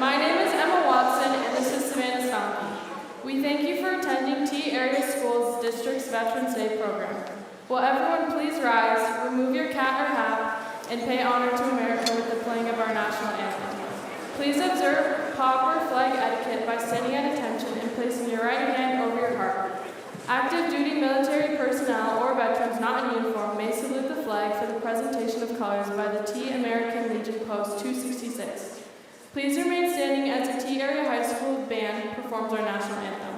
My name is Emma Watson, and this is Savannah Stonky. We thank you for attending T Area Schools District's Veterans Day program. Will everyone please rise, remove your cap or hat, and pay honor to America with the playing of our national anthem. Please observe proper flag etiquette by standing at attention and placing your right hand over your heart. Active duty military personnel or veterans not in uniform may salute the flag for the presentation of colors by the T American Legion Post 266. Please remain standing as the T Area High School band performs our national anthem.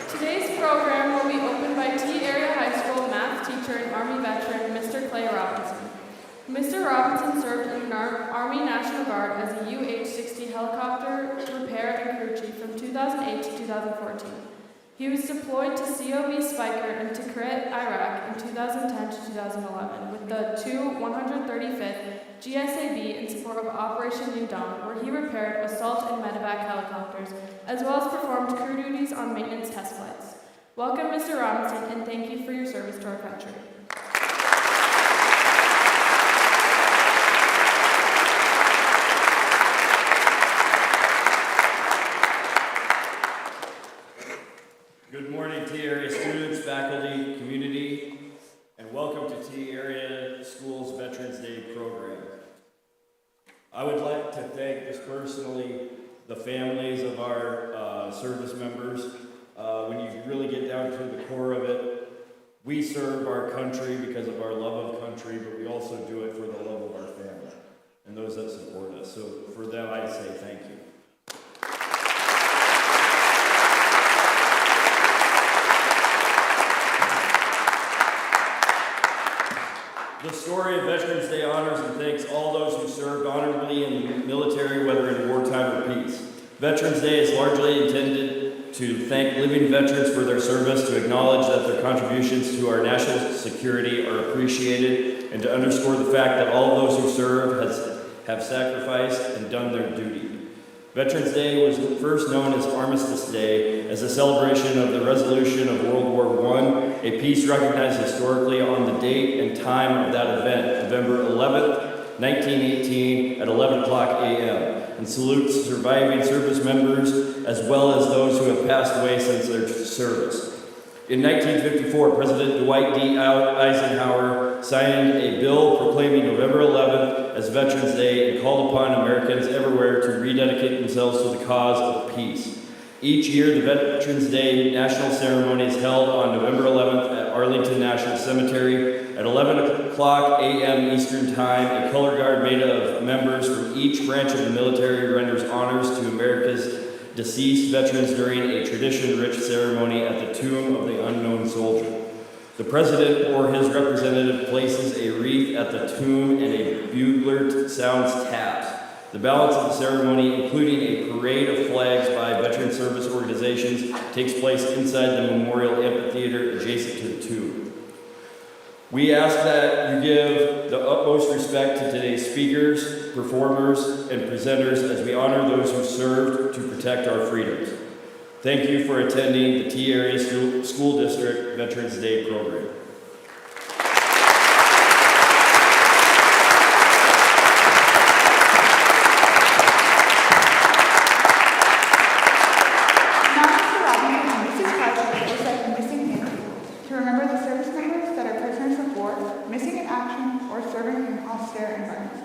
Today's program will be opened by T Area High School math teacher and Army veteran, Mr. Clay Robinson. Mr. Robinson served in the Army National Guard as a UH-60 helicopter repair and crew chief from 2008 to 2014. He was deployed to COB Spiker in Tikrit, Iraq in 2010 to 2011 with the 135th GSAB in support of Operation New Dawn, where he repaired assault and medevac helicopters, as well as performed crew duties on maintenance test flights. Welcome, Mr. Robinson, and thank you for your service to our country. Good morning, T Area students, faculty, community, and welcome to T Area Schools Veterans Day program. I would like to thank just personally the families of our service members. When you really get down to the core of it, we serve our country because of our love of country, but we also do it for the love of our family and those that support us. So for them, I say thank you. The story of Veterans Day honors and thanks all those who served honorably in the military, whether in wartime or peace. Veterans Day is largely intended to thank living veterans for their service, to acknowledge that their contributions to our national security are appreciated, and to underscore the fact that all those who serve have sacrificed and done their duty. Veterans Day was first known as Armistice Day as a celebration of the resolution of World War I, a peace recognized historically on the date and time of that event, November 11th, 1918 at 11 o'clock a.m., and salutes surviving service members as well as those who have passed away since their service. In 1954, President Dwight D. Eisenhower signed a bill proclaiming November 11th as Veterans Day and called upon Americans everywhere to rededicate themselves to the cause of peace. Each year, the Veterans Day National Ceremony is held on November 11th at Arlington National Cemetery at 11 o'clock a.m. Eastern Time. A color guard made of members from each branch of the military renders honors to America's deceased veterans during a tradition-rich ceremony at the tomb of the unknown soldier. The President or his representative places a wreath at the tomb and a bugler sounds taps. The balance of the ceremony, including a parade of flags by veteran service organizations, takes place inside the memorial amphitheater adjacent to the tomb. We ask that you give the utmost respect to today's speakers, performers, and presenters as we honor those who served to protect our freedoms. Thank you for attending the T Area School District Veterans Day program. Missing in action or serving in austere environments.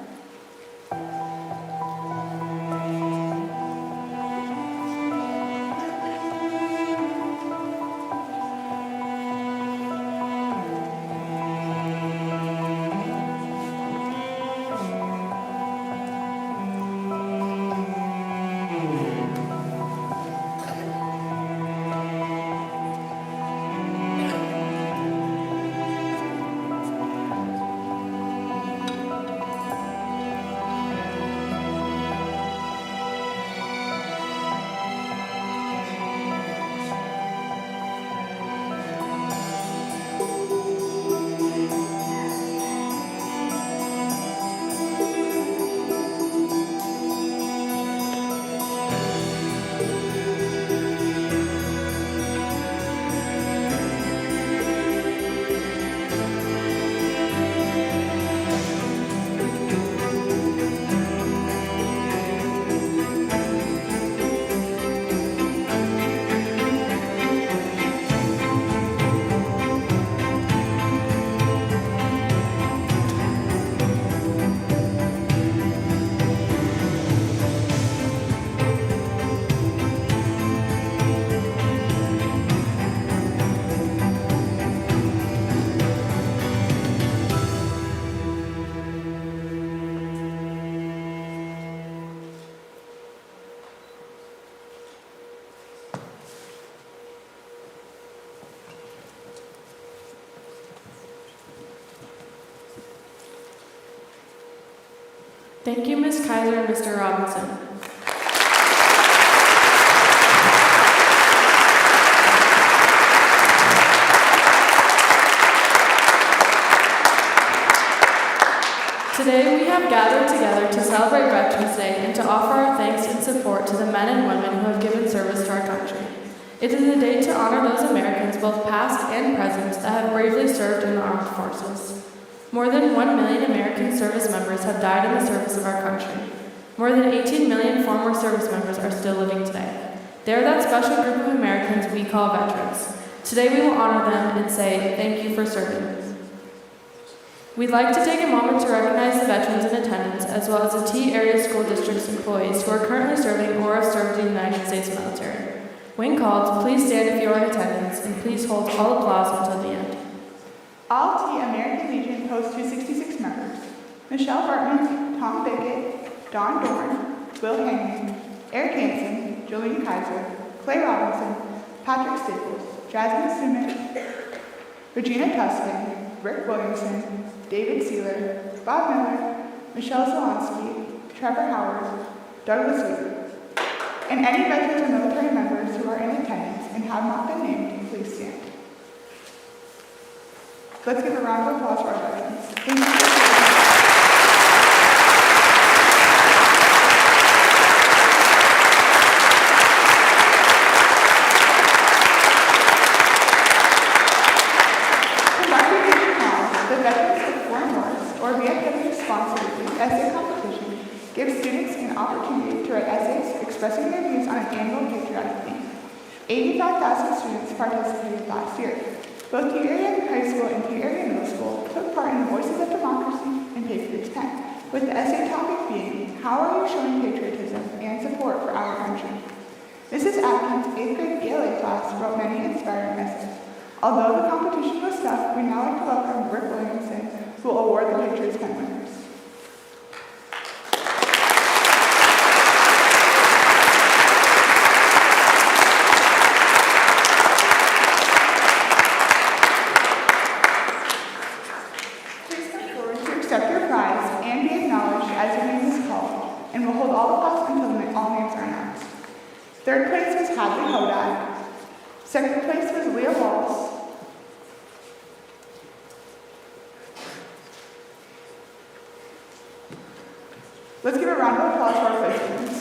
Thank you, Ms. Kaiser and Mr. Robinson. Today we have gathered together to celebrate Veterans Day and to offer our thanks and support to the men and women who have given service to our country. It is a day to honor those Americans, both past and present, that have bravely served in the armed forces. More than 1 million American service members have died in the service of our country. More than 18 million former service members are still living today. They are that special group of Americans we call veterans. Today we will honor them and say, thank you for serving. We'd like to take a moment to recognize the veterans in attendance, as well as the T Area School District's employees who are currently serving or have served in the United States military. When called, please stand if you are in attendance, and please hold all applause until the end. All T American Legion Post 266 members: Michelle Bartman, Tom Bickett, Don Dorn, Will Hangman, Eric Hansen, Jolene Kaiser, Clay Robinson, Patrick Staples, Jasmine Summit, Regina Tustin, Rick Williamson, David Sealer, Bob Miller, Michelle Zelonsky, Trevor Howard, Douglas Weaver, and any veterans or military members who are in attendance and have not been named, please stand. Let's give a round of applause for our veterans. Thank you. Essay competition gives students an opportunity to write essays expressing their views on an annual patriotic theme. 85,000 students participated last year. Both T Area High School and T Area Middle School took part in the Voices of Democracy and Patriots 10, with the essay topic being, how are you showing patriotism and support for our country? Mrs. Atkins' 8th grade GLA class wrote many inspiring essays. Although the competition was tough, we now like to welcome Rick Williamson, who will award the Patriots pen winners. Please come forward to accept your prize and be acknowledged as your name is called, and we'll hold all applause until all names are announced. Third place was Hadley Hodak. Second place was Leah Walls. Let's give a round of applause for our placements.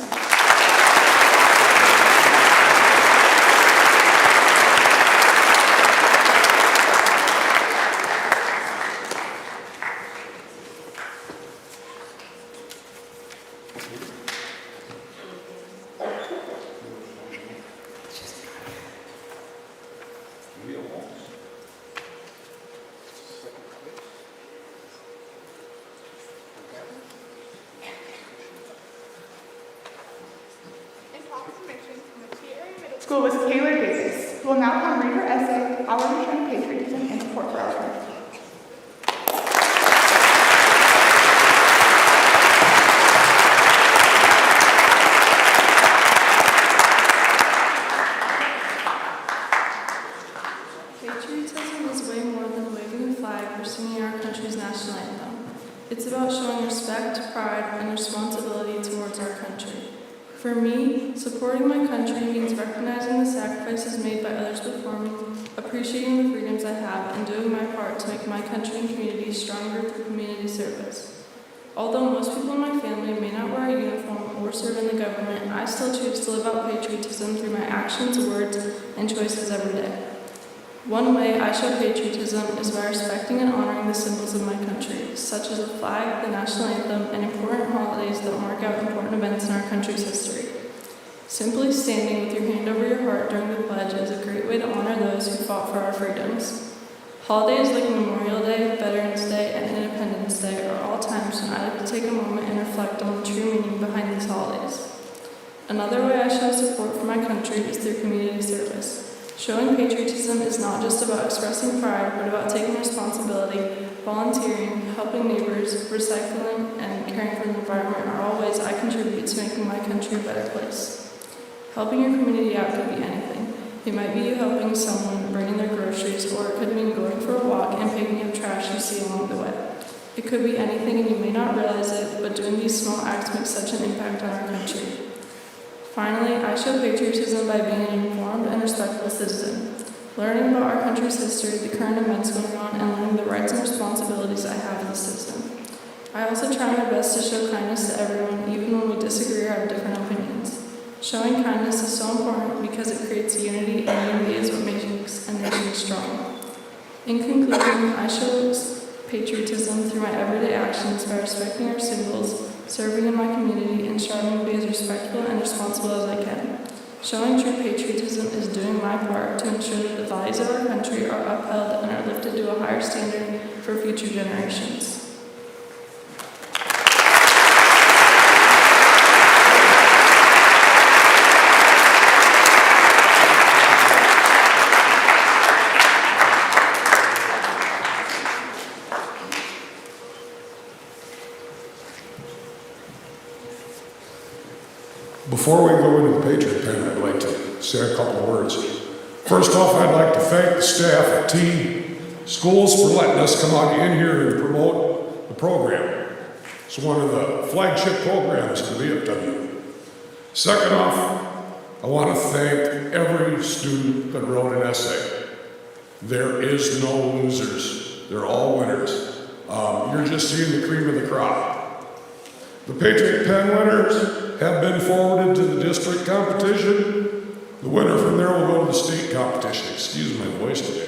School was Taylor Davis, who will now come read her essay, How Are We Showing Patriotism and Support for Our Country. Patriotism is way more than waving a flag or singing our country's national anthem. It's about showing respect, pride, and responsibility towards our country. For me, supporting my country means recognizing the sacrifices made by others before me, appreciating the freedoms I have, and doing my part to make my country and community stronger through community service. Although most people in my family may not wear a uniform or serve in the government, I still choose to live out patriotism through my actions, words, and choices every day. One way I show patriotism is by respecting and honoring the symbols of my country, such as the flag, the national anthem, and important holidays that mark out important events in our country's history. Simply standing with your hand over your heart during the pledge is a great way to honor those who fought for our freedoms. Holidays like Memorial Day, Veterans Day, and Independence Day are all times when I like to take a moment and reflect on the true meaning behind these holidays. Another way I show support for my country is through community service. Showing patriotism is not just about expressing pride, but about taking responsibility. Volunteering, helping neighbors, recycling, and caring for the environment are all ways I contribute to making my country a better place. Helping your community out could be anything. It might be you helping someone bring in their groceries, or it could mean going for a walk and picking up trash you see along the way. It could be anything and you may not realize it, but doing these small acts makes such an impact on our country. Finally, I show patriotism by being an informed and respectful citizen, learning about our country's history, the current events going on, and learning the rights and responsibilities I have as a citizen. I also try my best to show kindness to everyone, even when we disagree or have different opinions. Showing kindness is so important because it creates unity, and unity is what makes a nation strong. In conclusion, I show patriotism through my everyday actions by respecting our symbols, serving in my community, and striving to be as respectful and responsible as I can. Showing true patriotism is doing my part to ensure that the values of our country are upheld and are lifted to a higher standard for future generations. Before we go into the Patriot Pen, I'd like to say a couple of words. First off, I'd like to thank the staff at T Schools for letting us come out in here and promote the program. It's one of the flagship programs for the VFW. Second off, I want to thank every student that wrote an essay. There is no losers. They're all winners. You're just seeing the cream of the crop. The Patriot Pen winners have been forwarded to the district competition. The winner from there will go to the state competition. Excuse my voice today.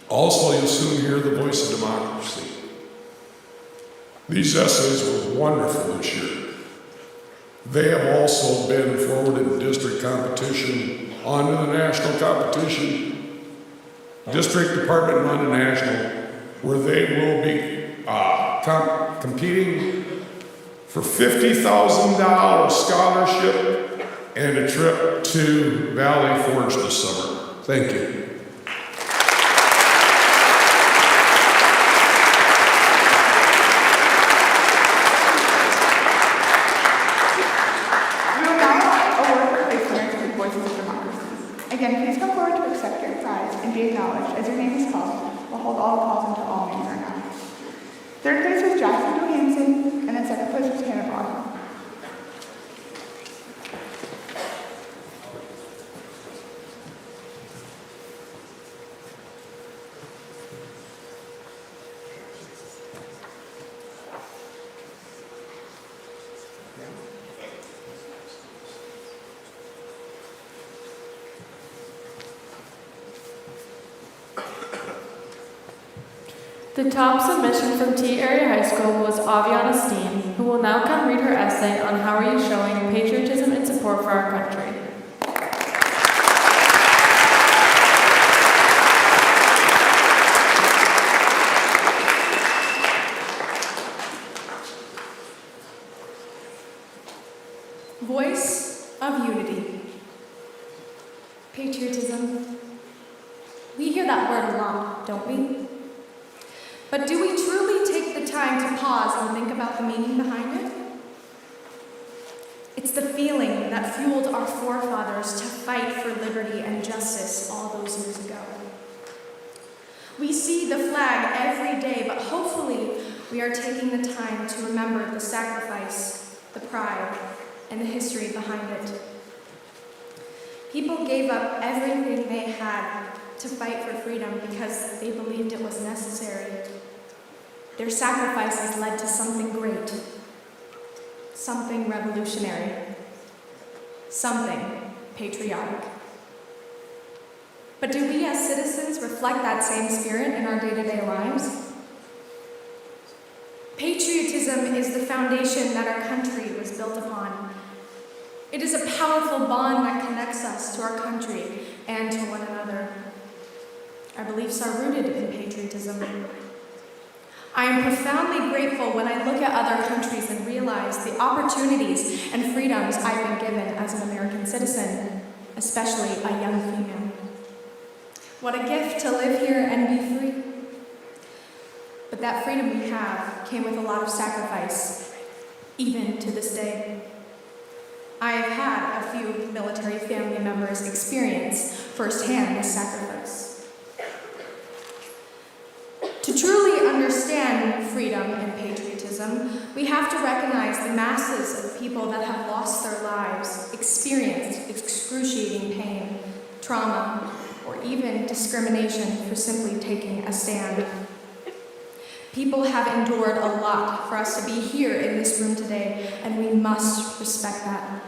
Also, you'll soon hear the voice of democracy. These essays were wonderful this year. They have also been forwarded to district competition, onto the national competition, district department and on to national, where they will be competing for $50,000 scholarship and a trip to Valley Forge this summer. Thank you. We will now award replacements with Voices of Democracy. Again, please come forward to accept your prize and be acknowledged as your name is called. We'll hold all calls until all names are announced. Third place was Jackson Johansson, and then second place was Hannah Braun. The top submission from T Area High School was Aviana Steen, who will now come read her essay on how are you showing patriotism and support for our country. Voice of unity. Patriotism. We hear that word a lot, don't we? But do we truly take the time to pause and think about the meaning behind it? It's the feeling that fueled our forefathers to fight for liberty and justice all those years ago. We see the flag every day, but hopefully we are taking the time to remember the sacrifice, the pride, and the history behind it. People gave up everything they had to fight for freedom because they believed it was necessary. Their sacrifices led to something great, something revolutionary, something patriotic. But do we as citizens reflect that same spirit in our day-to-day lives? Patriotism is the foundation that our country was built upon. It is a powerful bond that connects us to our country and to one another. Our beliefs are rooted in patriotism. I am profoundly grateful when I look at other countries and realize the opportunities and freedoms I've been given as an American citizen, especially a young female. What a gift to live here and be free. But that freedom we have came with a lot of sacrifice, even to this day. I have had a few military family members experience firsthand this sacrifice. To truly understand freedom and patriotism, we have to recognize the masses of people that have lost their lives, experienced excruciating pain, trauma, or even discrimination for simply taking a stand. People have endured a lot for us to be here in this room today, and we must respect that.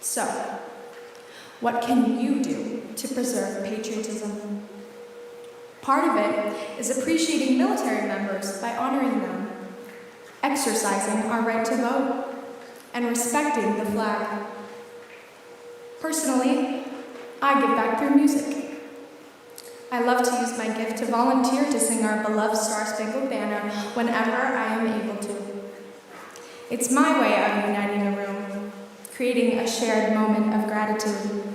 So, what can you do to preserve patriotism? Part of it is appreciating military members by honoring them, exercising our right to vote, and respecting the flag. Personally, I give back through music. I love to use my gift to volunteer to sing our beloved Star-Spangled Banner whenever I am able to. It's my way of uniting a room, creating a shared moment of gratitude.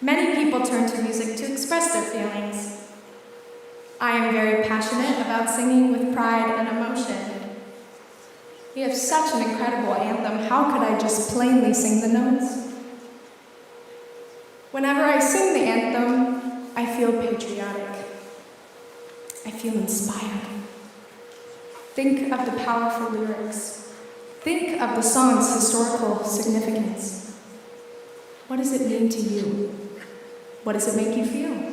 Many people turn to music to express their feelings. I am very passionate about singing with pride and emotion. We have such an incredible anthem, how could I just plainly sing the notes? Whenever I sing the anthem, I feel patriotic. I feel inspired. Think of the powerful lyrics. Think of the song's historical significance. What does it mean to you? What does it make you feel?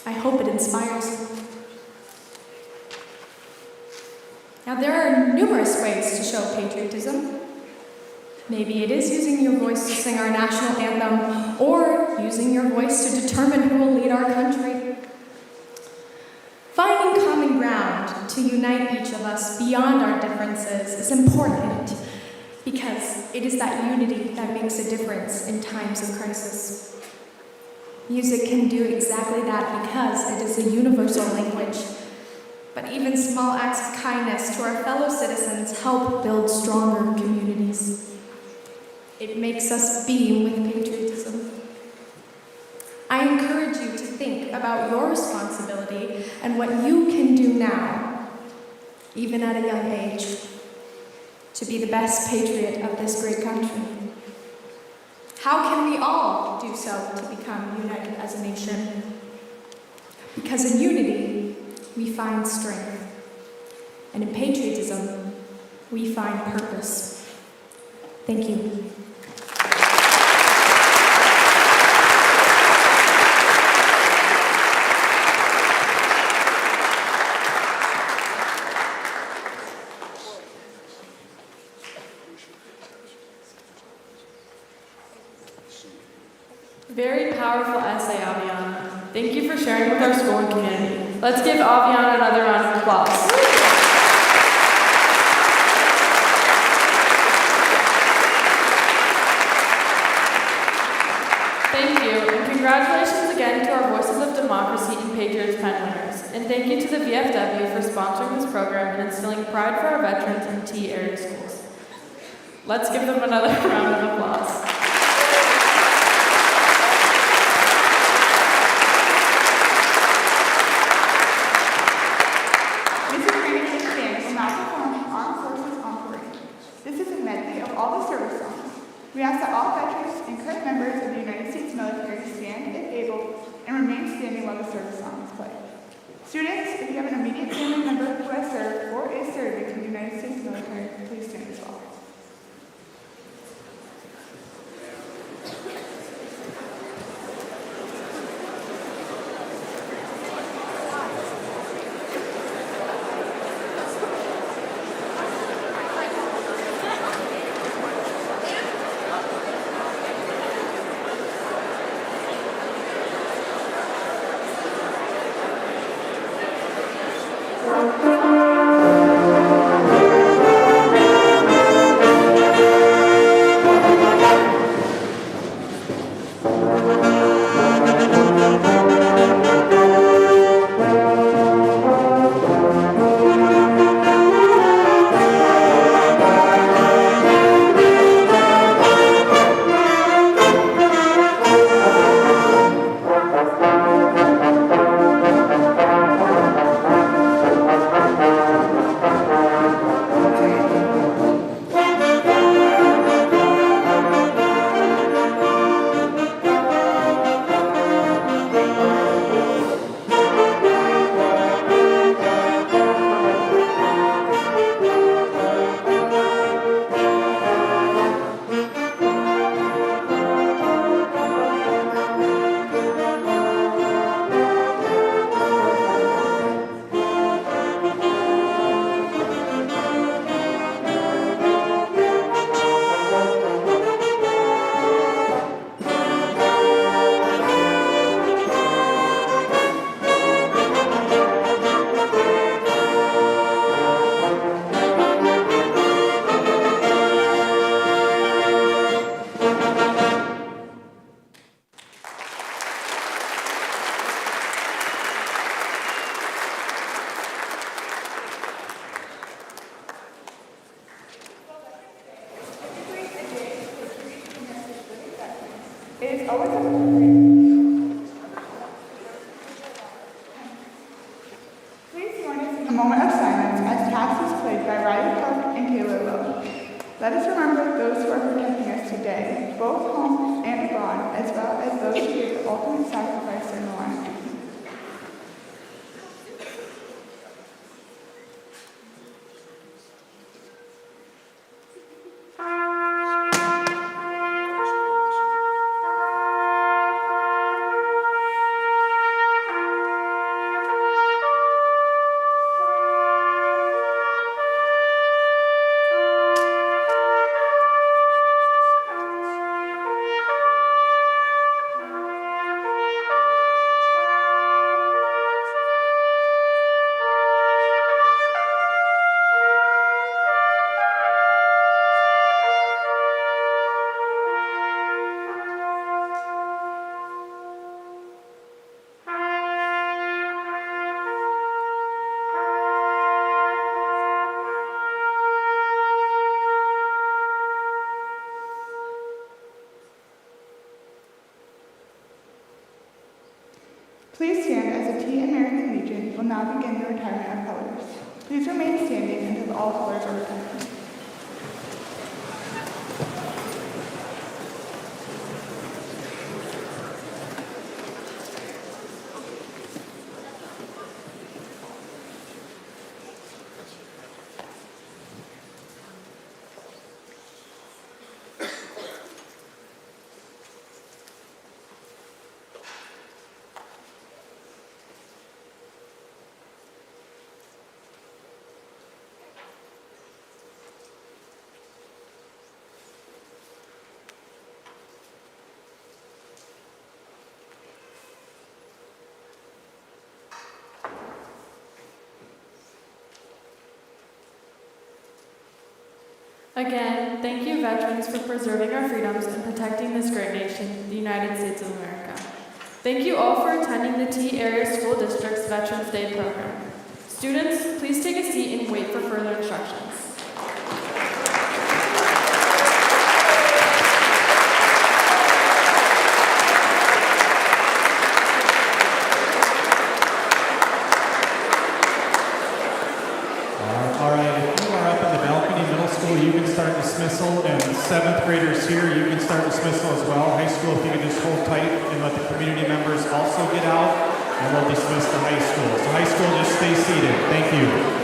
I hope it inspires you. Now, there are numerous ways to show patriotism. Maybe it is using your voice to sing our national anthem, or using your voice to determine who will lead our country. Finding common ground to unite each of us beyond our differences is important, because it is that unity that makes a difference in times of crisis. Music can do exactly that because it is a universal language. But even small acts of kindness to our fellow citizens help build stronger communities. It makes us beam with patriotism. about your responsibility and what you can do now, even at a young age, to be the best patriot of this great country. How can we all do so to become united as a nation? Because in unity, we find strength. And in patriotism, we find purpose. Thank you. Very powerful essay, Aviana. Thank you for sharing with our school and community. Let's give Aviana another round of applause. Thank you, and congratulations again to our Voices of Democracy and Patriots Pen winners. And thank you to the VFW for sponsoring this program and instilling pride for our veterans in T area schools. Let's give them another round of applause. We ask that all veterans and current members of the United States military stand, if able, and remain standing while the service song is played. Students, if you have an immediate family member who has served or is serving in the United States military, please stand as well. It is always Please join us in a moment of silence as TAHS is played by Riley Park and Taylor Lowe. Let us remember those who are protecting us today, both home and abroad, as well as those who gave the ultimate sacrifice in the line of duty. Please stand as the T American Legion will now begin the retirement of colors. Please remain standing until all colors are retired. Again, thank you, veterans, for preserving our freedoms and protecting this great nation, the United States of America. Thank you all for attending the T Area School District's Veterans Day program. Students, please take a seat and wait for further instructions. All right, if you are up in the balcony middle school, you can start dismissal, and 7th graders here, you can start dismissal as well. High school, if you can just hold tight and let the community members also get out, and we'll dismiss the high school. So high school, just stay seated. Thank you.